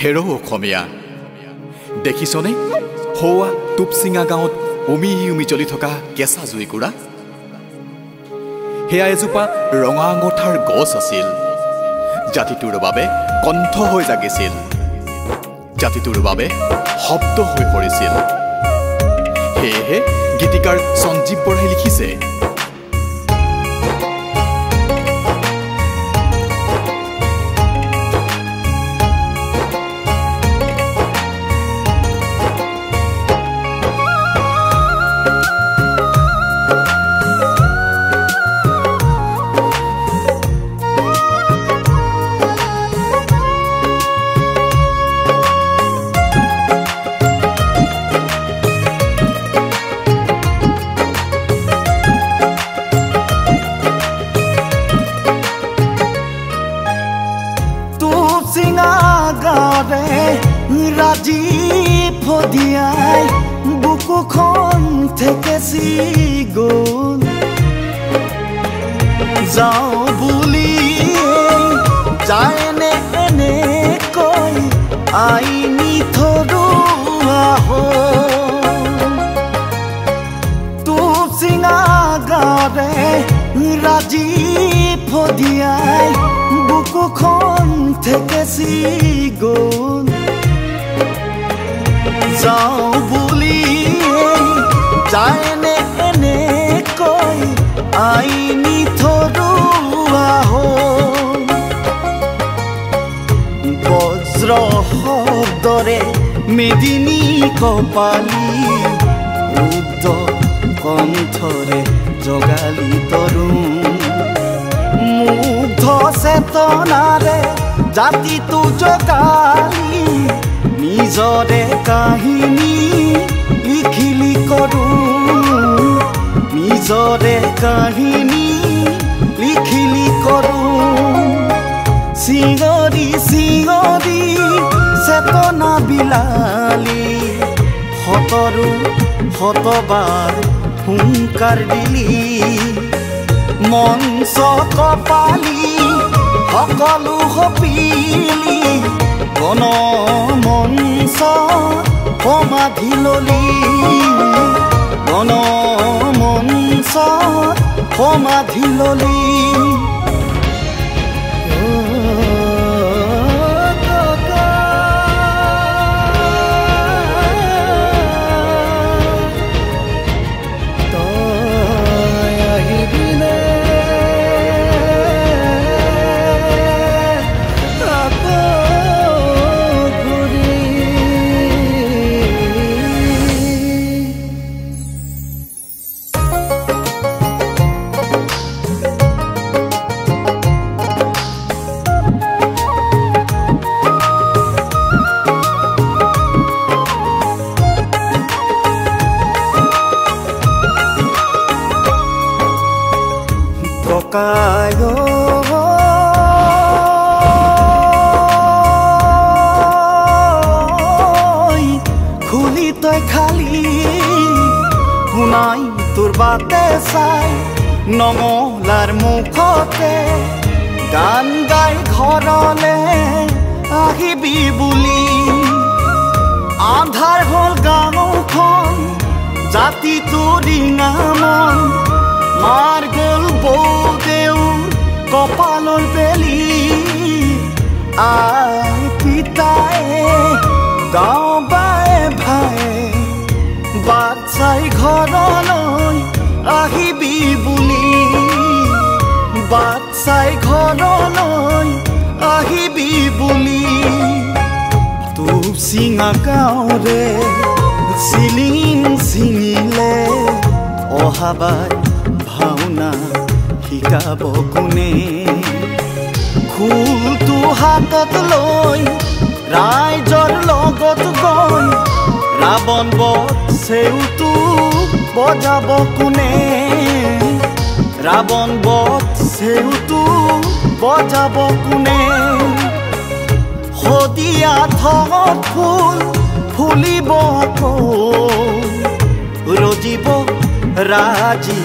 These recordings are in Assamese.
হেৰ অসমীয়া দেখিছনে হোৱা টুপচিঙা গাঁৱত উমি চলি থকা কেঁচা জুইকুৰা সেয়া এজোপা ৰঙা আঙঠাৰ গছ আছিল জাতিটোৰ বাবে কণ্ঠ হৈ জাগিছিল জাতিটোৰ বাবে শব্দ হৈ পৰিছিল সেয়েহে গীতিকাৰ সঞ্জীৱ বৰাই লিখিছে রাজি ফদিয়াই বুকুখন থেকেছি গ'ল যাওঁ বুলি যায়নে এনেকৈ আইনি থৰুৱা তোৰ চিঙা গাৰে ৰাজি ফদিয়াই বুকুখন থেকেছি গ'ল যাওঁ বুলি যায়নে এনেকৈ আইনি থৰুৱা বজ্ৰ শব্দৰে মেদিনী কপালি ৰুদ্ৰ কণ্ঠৰে জগালি তৰুণ মুগ্ধ চেতনাৰে জাতিটো জগালি নিজৰে কাহিনী লিখিলি কৰোঁ নিজৰে কাহিনী লিখিলি কৰোঁ চিঙৰি চিঙৰি চেতনা বিলালি শতৰো শতবাৰ হুংকাৰ দিলি মঞ্চ কপালি সকলো সপিলি গণ মঞ্চ সমাধি ললি গণ মঞ্চ সমাধি ললি খুলি তই খালি শুনাই তোৰ বাটে চাই নঙলাৰ মুখতে গান গাই ঘৰলে আহিবি বুলি আন্ধাৰ হ'ল গাঁওখন জাতিটো ৰিঙা মন মাৰ গ'ল বৌদেউ কপালৰ বেলি আই পিতাই গাঁও বাই ভাই বাট চাই ঘৰলৈ আহিবি বুলি বাট চাই ঘৰলৈ আহিবি বুলি তোৰ চিঙা গাঁৱৰে চিলিং চিঙিলে অহাবাৰ ভাওনা শিকাব কোনে খোলটো হাতত লৈ ৰাইজৰ লগত গৈ ৰাৱণ বধ চেউটো বজাব কোনে ৰাৱণ বধ চেউটো বজাব কোনে শদিয়া ঠঙত ফুল ফুলিব আকৌ ৰজিব ৰাজি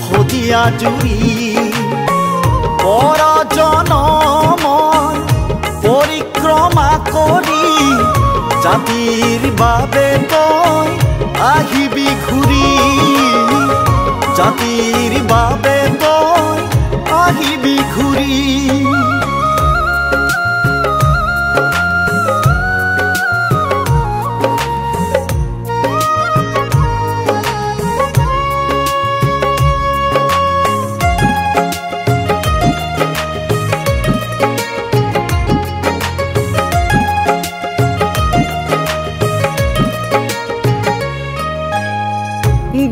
শদিয়া জুৰি পৰজনমৰ পৰিক্ৰমা কৰি জাতিৰ বাবে তই আহিবি ঘূৰি জাতিৰ বাবে তই আহিবি ঘূৰি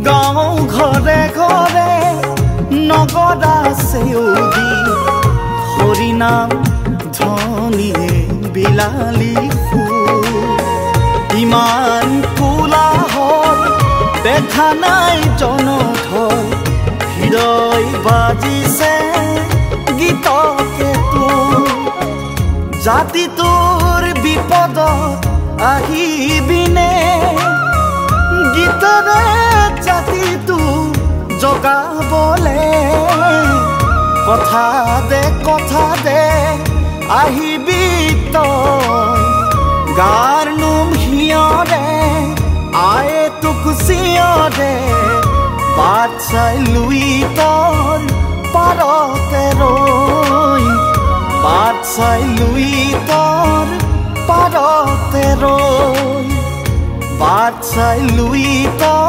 গাঁও ঘৰে ঘৰে নগদা চেউদি হৰিনাম ধ্বনিয়ে বিলালী ইমান কোলাহল দেখা নাই জনধল হৃদয় বাজিছে গীতকে তোৰ জাতিটোৰ বিপদত আহিবিনে গীতৰে জাতিটো জগাবলে কথা দে আহিবি তই গাৰ নোম হিয়ৰে আয়ে তোক চিয়ৰে বাট চাই লুই তৰ পাৰতে ৰৈ বাট চাই লুই তৰ পাৰতে ৰৈ বাট চাই লুই তৰ